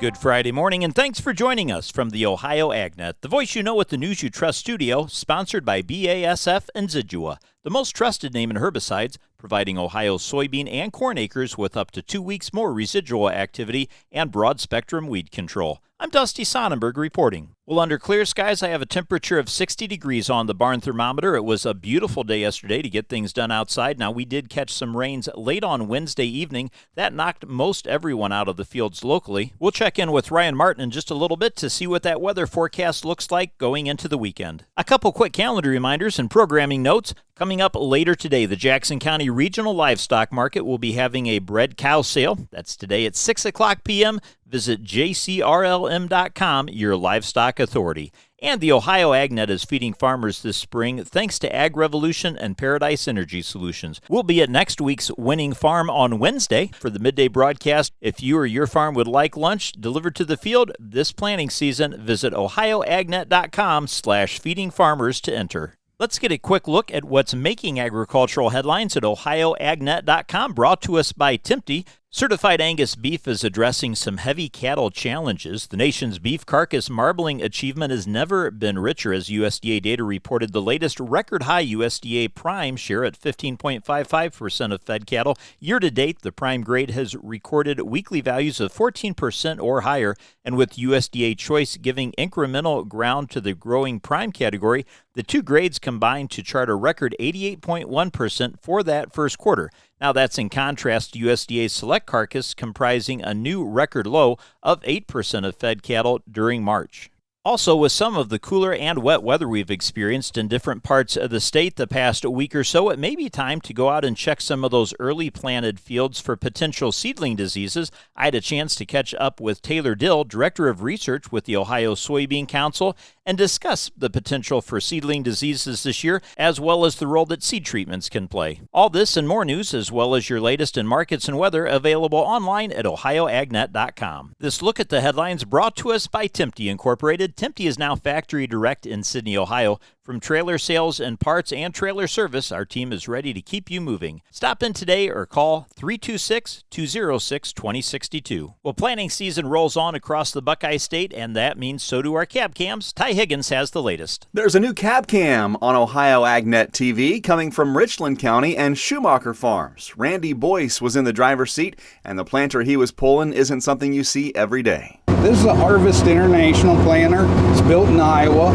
Good Friday morning, and thanks for joining us from the Ohio AgNet, the voice you know with the news you trust studio, sponsored by BASF and Zidua, the most trusted name in herbicides, providing Ohio's soybean and corn acres with up to 2 weeks more residual activity and broad-spectrum weed control. I'm Dusty Sonnenberg reporting. Well, under clear skies, I have a temperature of 60 degrees on the barn thermometer. It was a beautiful day yesterday to get things done outside. Now, we did catch some rains late on Wednesday evening. That knocked most everyone out of the fields locally. We'll check in with Ryan Martin in just a little bit to see what that weather forecast looks like going into the weekend. A couple quick calendar reminders and programming notes. Coming up later today, the Jackson County Regional Livestock Market will be having a bred cow sale. That's today at 6 o'clock p.m. Visit jcrlm.com, your livestock authority. And the Ohio AgNet is feeding farmers this spring thanks to Ag Revolution and Paradise Energy Solutions. We'll be at next week's Winning Farm on Wednesday for the midday broadcast. If you or your farm would like lunch delivered to the field this planting season, visit ohioagnet.com/feedingfarmers to enter. Let's get a quick look at what's making agricultural headlines at ohioagnet.com, brought to us by Timpte. Certified Angus beef is addressing some heavy cattle challenges. The nation's beef carcass marbling achievement has never been richer, as USDA data reported the latest record-high USDA prime share at 15.55% of fed cattle. Year-to-date, the prime grade has recorded weekly values of 14% or higher, and with USDA choice giving incremental ground to the growing prime category, the two grades combined to chart a record 88.1% for that first quarter. Now, that's in contrast to USDA's select carcass, comprising a new record low of 8% of fed cattle during March. Also, with some of the cooler and wet weather we've experienced in different parts of the state the past week or so, it may be time to go out and check some of those early planted fields for potential seedling diseases. I had a chance to catch up with Taylor Dill, Director of Research with the Ohio Soybean Council, and discuss the potential for seedling diseases this year, as well as the role that seed treatments can play. All this and more news, as well as your latest in markets and weather, available online at ohioagnet.com. This look at the headlines brought to us by Timpte Incorporated. Timpte is now factory direct in Sidney, Ohio. From trailer sales and parts and trailer service, our team is ready to keep you moving. Stop in today or call 326-206-2062. Well, planting season rolls on across the Buckeye State, and that means so do our cab cams. Ty Higgins has the latest. There's a new cab cam on Ohio AgNet TV coming from Richland County and Schumacher Farms. Randy Boyce was in the driver's seat, and the planter he was pulling isn't something you see every day. This is a Harvest International planter. It's built in Iowa,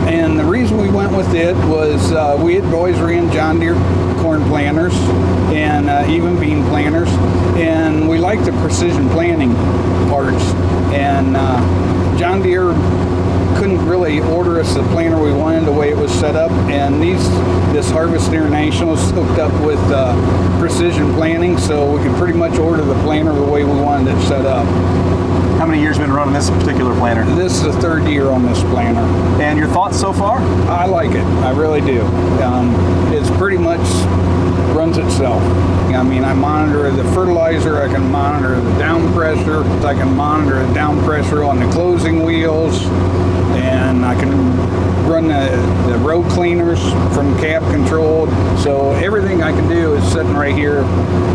and the reason we went with it was we had always ran John Deere corn planters and even bean planters, and we like the precision planting parts. And John Deere couldn't really order us the planter we wanted the way it was set up, and this Harvest International is hooked up with precision planting, so we can pretty much order the planter the way we wanted it set up. How many years have you been running this particular planter? This is the third year on this planter. And your thoughts so far? I like it. I really do. It's pretty much runs itself. I mean, I monitor the fertilizer, I can monitor the down pressure, I can monitor the down pressure on the closing wheels, and I can run the road cleaners from cab controlled. So everything I can do is sitting right here,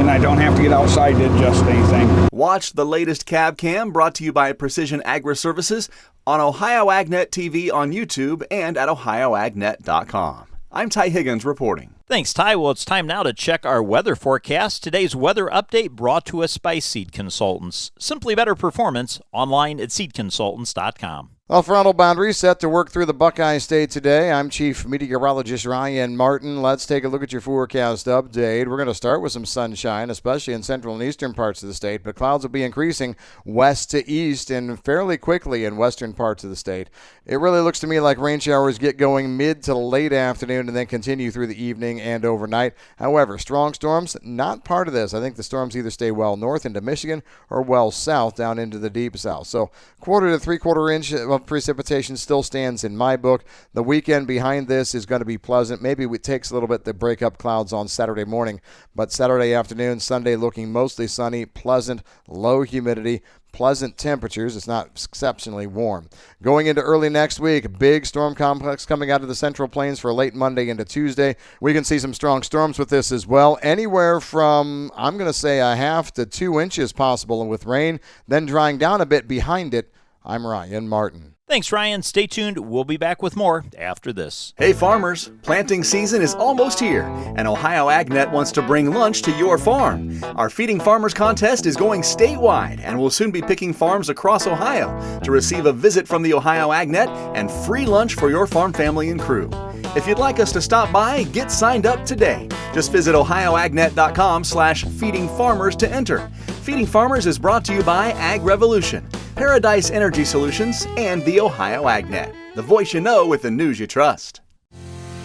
and I don't have to get outside to adjust anything. Watch the latest cab cam brought to you by Precision Agri Services on Ohio AgNet TV on YouTube and at ohioagnet.com. I'm Ty Higgins reporting. Thanks, Ty. Well, it's time now to check our weather forecast. Today's weather update brought to us by Seed Consultants. Simply better performance online at seedconsultants.com. Well, frontal boundaries set to work through the Buckeye State today. I'm Chief Meteorologist Ryan Martin. Let's take a look at your forecast update. We're going to start with some sunshine, especially in central and eastern parts of the state, but clouds will be increasing west to east and fairly quickly in western parts of the state. It really looks to me like rain showers get going mid to late afternoon and then continue through the evening and overnight. However, strong storms, not part of this. I think the storms either stay well north into Michigan or well south down into the deep south. So quarter to three-quarter inch of precipitation still stands in my book. The weekend behind this is going to be pleasant. Maybe it takes a little bit to break up clouds on Saturday morning, but Saturday afternoon, Sunday looking mostly sunny, pleasant, low humidity, pleasant temperatures. It's not exceptionally warm. Going into early next week, big storm complex coming out of the Central Plains for late Monday into Tuesday. We can see some strong storms with this as well. Anywhere from, I'm going to say, a half to 2 inches possible with rain, then drying down a bit behind it. I'm Ryan Martin. Thanks, Ryan. Stay tuned. We'll be back with more after this. Hey farmers, planting season is almost here, and Ohio AgNet wants to bring lunch to your farm. Our Feeding Farmers contest is going statewide, and we'll soon be picking farms across Ohio to receive a visit from the Ohio AgNet and free lunch for your farm family and crew. If you'd like us to stop by, get signed up today. Just visit ohioagnet.com/feedingfarmers to enter. Feeding Farmers is brought to you by Ag Revolution, Paradise Energy Solutions, and the Ohio AgNet, the voice you know with the news you trust.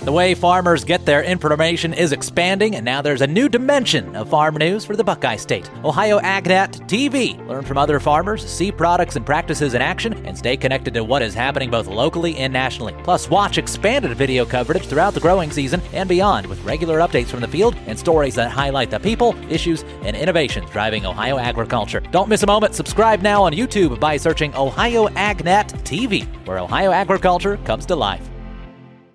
The way farmers get their information is expanding, and now there's a new dimension of farm news for the Buckeye State. Ohio AgNet TV. Learn from other farmers, see products and practices in action, and stay connected to what is happening both locally and nationally. Plus, watch expanded video coverage throughout the growing season and beyond with regular updates from the field and stories that highlight the people, issues, and innovations driving Ohio agriculture. Don't miss a moment. Subscribe now on YouTube by searching Ohio AgNet TV, where Ohio agriculture comes to life.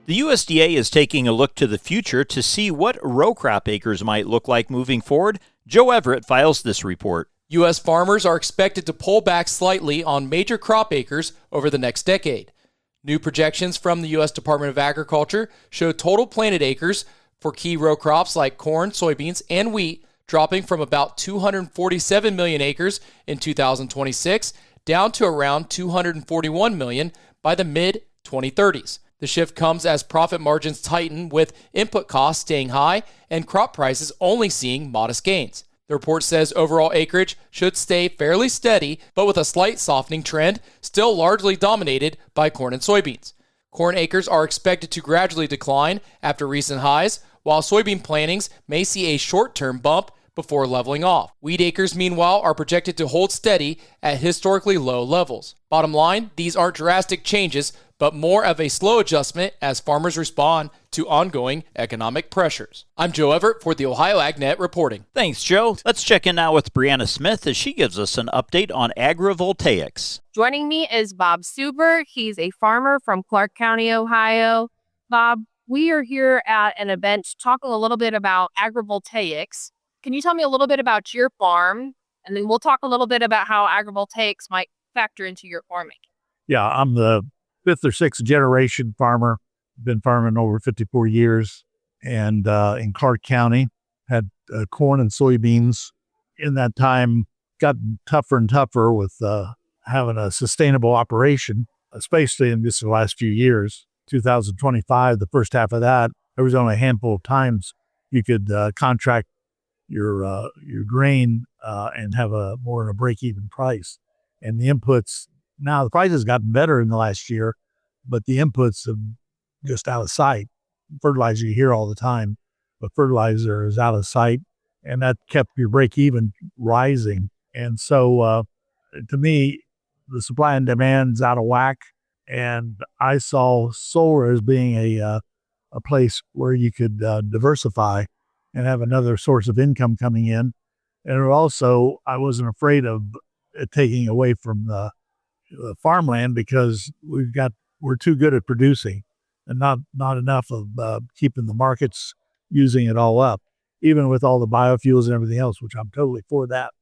The USDA is taking a look to the future to see what row crop acres might look like moving forward. Joe Everett files this report. U.S. farmers are expected to pull back slightly on major crop acres over the next decade. New projections from the U.S. Department of Agriculture show total planted acres for key row crops like corn, soybeans, and wheat dropping from about 247 million acres in 2026 down to around 241 million by the mid-2030s. The shift comes as profit margins tighten, with input costs staying high and crop prices only seeing modest gains. The report says overall acreage should stay fairly steady, but with a slight softening trend, still largely dominated by corn and soybeans. Corn acres are expected to gradually decline after recent highs, while soybean plantings may see a short-term bump before leveling off. Wheat acres, meanwhile, are projected to hold steady at historically low levels. Bottom line, these aren't drastic changes, but more of a slow adjustment as farmers respond to ongoing economic pressures. I'm Joe Everett for the Ohio AgNet reporting. Thanks, Joe. Let's check in now with Brianna Smith as she gives us an update on agrivoltaics. Joining me is Bob Suber. He's a farmer from Clark County, Ohio. Bob, we are here at an event talking a little bit about agrivoltaics. Can you tell me a little bit about your farm? And then we'll talk a little bit about how agrivoltaics might factor into your farming. Yeah, I'm the 5th or 6th generation farmer. Been farming over 54 years, and in Clark County, had corn and soybeans. In that time, gotten tougher and tougher with having a sustainable operation, especially in just the last few years. 2025, the first half of that, there was only a handful of times you could contract your grain and have a more of a break-even price. And the inputs, now the price has gotten better in the last year, but the inputs have just out of sight. Fertilizer you hear all the time, but fertilizer is out of sight, and that kept your break-even rising. And so to me, the supply and demand's out of whack, and I saw solar as being a place where you could diversify and have another source of income coming in. And also, I wasn't afraid of it taking away from the farmland, because we're too good at producing and not enough of keeping the markets using it all up. Even with all the biofuels and everything else, which I'm totally for that,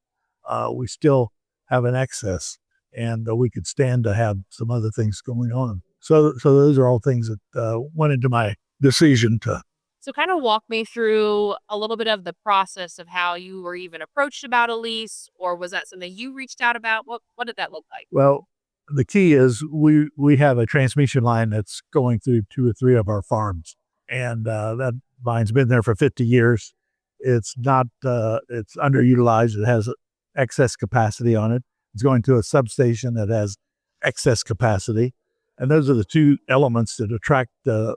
we still have an excess, and we could stand to have some other things going on. So those are all things that went into my decision to. So kind of walk me through a little bit of the process of how you were even approached about a lease, or was that something you reached out about? What did that look like? Well, the key is we have a transmission line that's going through 2 or 3 of our farms, and that line's been there for 50 years. It's not, it's underutilized. It has excess capacity on it. It's going to a substation that has excess capacity. And those are the 2 elements that attract the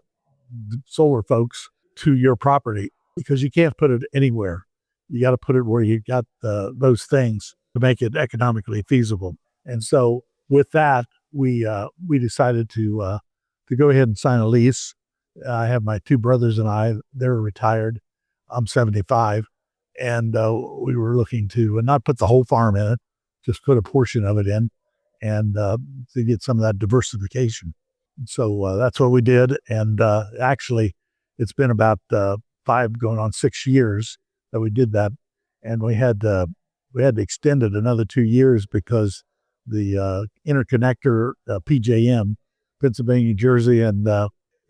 solar folks to your property, because you can't put it anywhere. You got to put it where you got those things to make it economically feasible. And so with that, we decided to go ahead and sign a lease. I have my 2 brothers and I, they're retired. I'm 75. And we were looking to not put the whole farm in it, just put a portion of it in and to get some of that diversification. So that's what we did. And actually, it's been about 5 going on 6 years that we did that. And we had to extend it another 2 years because the interconnector, PJM, Pennsylvania, New Jersey, and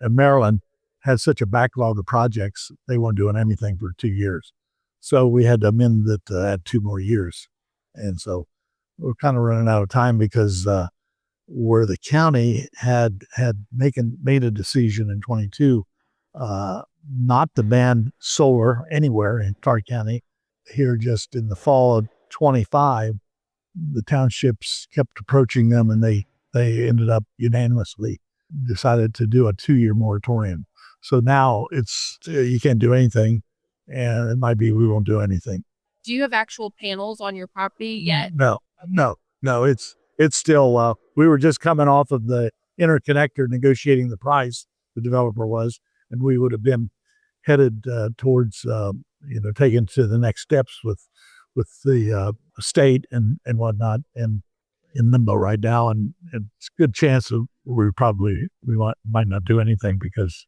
Maryland, had such a backlog of projects, they weren't doing anything for 2 years. So we had to amend it to add 2 more years. And so we're kind of running out of time because where the county had made a decision in 22 not to ban solar anywhere in Clark County. Here just in the fall of 25, the townships kept approaching them and they ended up unanimously decided to do a 2-year moratorium. So now it's, you can't do anything, and it might be we won't do anything. Do you have actual panels on your property yet? No. It's still, we were just coming off of the interconnector negotiating the price, the developer was, and we would have been headed towards, taken to the next steps with the state and whatnot, and in limbo right now. And it's a good chance that we might not do anything because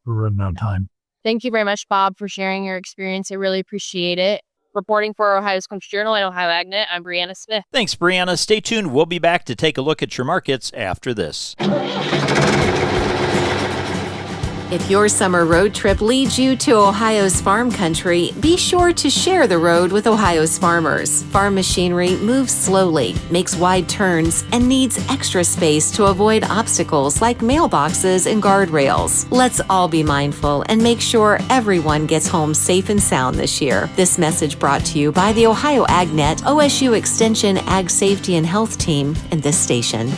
we're running out of time. Thank you very much, Bob, for sharing your experience. I really appreciate it. Reporting for Ohio's Country Journal and Ohio AgNet, I'm Brianna Smith. Thanks, Brianna. Stay tuned. We'll be back to take a look at your markets after this. If your summer road trip leads you to Ohio's farm country, be sure to share the road with Ohio's farmers. Farm machinery moves slowly, makes wide turns, and needs extra space to avoid obstacles like mailboxes and guardrails. Let's all be mindful and make sure everyone gets home safe and sound this year. This message brought to you by the Ohio AgNet, OSU Extension Ag Safety and Health Team, and this station.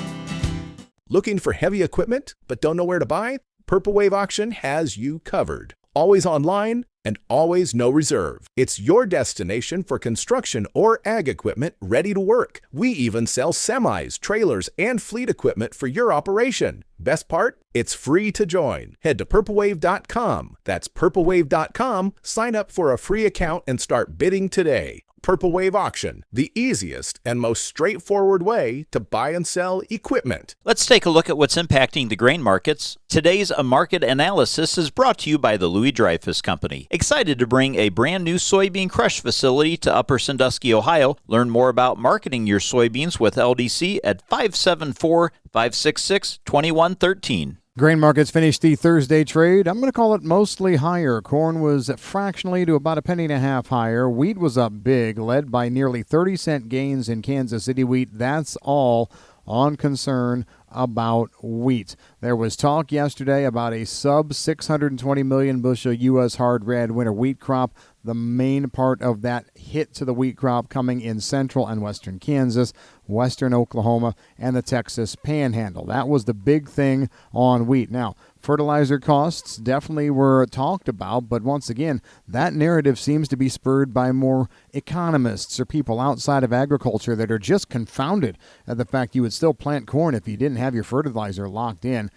Looking for heavy equipment but don't know where to buy? Purple Wave Auction has you covered. Always online and always no reserve. It's your destination for construction or ag equipment ready to work. We even sell semis, trailers, and fleet equipment for your operation. Best part? It's free to join. Head to purplewave.com. That's purplewave.com. Sign up for a free account and start bidding today. Purple Wave Auction, the easiest and most straightforward way to buy and sell equipment. Let's take a look at what's impacting the grain markets. Today's market analysis is brought to you by the Louis Dreyfus Company. Excited to bring a brand new soybean crush facility to Upper Sandusky, Ohio. Learn more about marketing your soybeans with LDC at 574-566-2113. Grain markets finished the Thursday trade. I'm going to call it mostly higher. Corn was fractionally to about $0.015 higher. Wheat was up big, led by nearly 30-cent gains in Kansas City wheat. That's all on concern about wheat. There was talk yesterday about a sub 620 million bushel U.S. hard red winter wheat crop. The main part of that hit to the wheat crop coming in central and western Kansas, western Oklahoma, and the Texas Panhandle. That was the big thing on wheat. Now, fertilizer costs definitely were talked about, but once again, that narrative seems to be spurred by more economists or people outside of agriculture that are just confounded at the fact you would still plant corn if you didn't have your fertilizer locked in.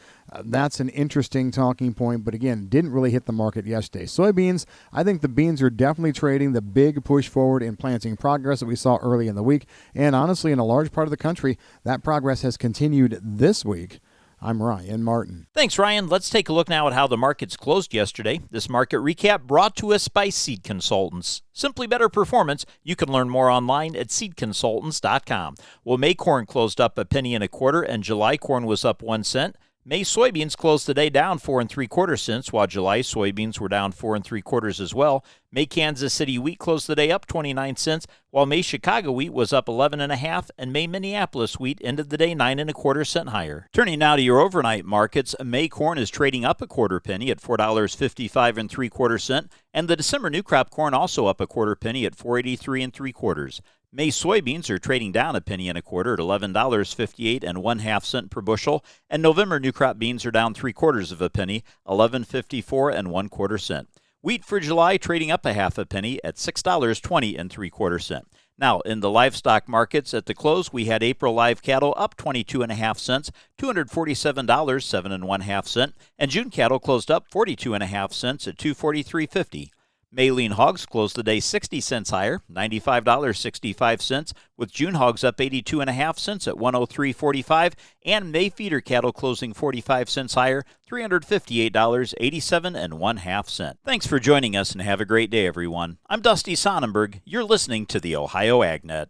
That's an interesting talking point, but again, didn't really hit the market yesterday. Soybeans, I think the beans are definitely trading the big push forward in planting progress that we saw early in the week. And honestly, in a large part of the country, that progress has continued this week. I'm Ryan Martin. Thanks, Ryan. Let's take a look now at how the markets closed yesterday. This market recap brought to us by Seed Consultants. Simply better performance. You can learn more online at seedconsultants.com. Well, May corn closed up $0.0125, and July corn was up 1 cent. May soybeans closed the day down 4 3/4 cents, while July soybeans were down 4 3/4 as well. May Kansas City wheat closed the day up 29 cents, while May Chicago wheat was up 11.5, and May Minneapolis wheat ended the day 9 1/4 cents higher. Turning now to your overnight markets, May corn is trading up $0.25 penny at $4.55 3/4 cents, and the December new crop corn also up $0.25 penny at $4.83 3/4. May soybeans are trading down $0.01 1/4 at $11.58 1/2 cents per bushel, and November new crop beans are down 3/4 penny, $11.54 1/4 cents. Wheat for July trading up $0.5 penny at $6.20 3/4 cents. Now, in the livestock markets at the close, we had April live cattle up 22.5 cents, $247 7 1/2 cents, and June cattle closed up 42.5 cents at $243.50. May lean hogs closed the day 60 cents higher, $95.65, with June hogs up 82.5 cents at $103.45, and May feeder cattle closing 45 cents higher, $358.87 Thanks for joining us and have a great day, everyone. I'm Dusty Sonnenberg. You're listening to the Ohio AgNet.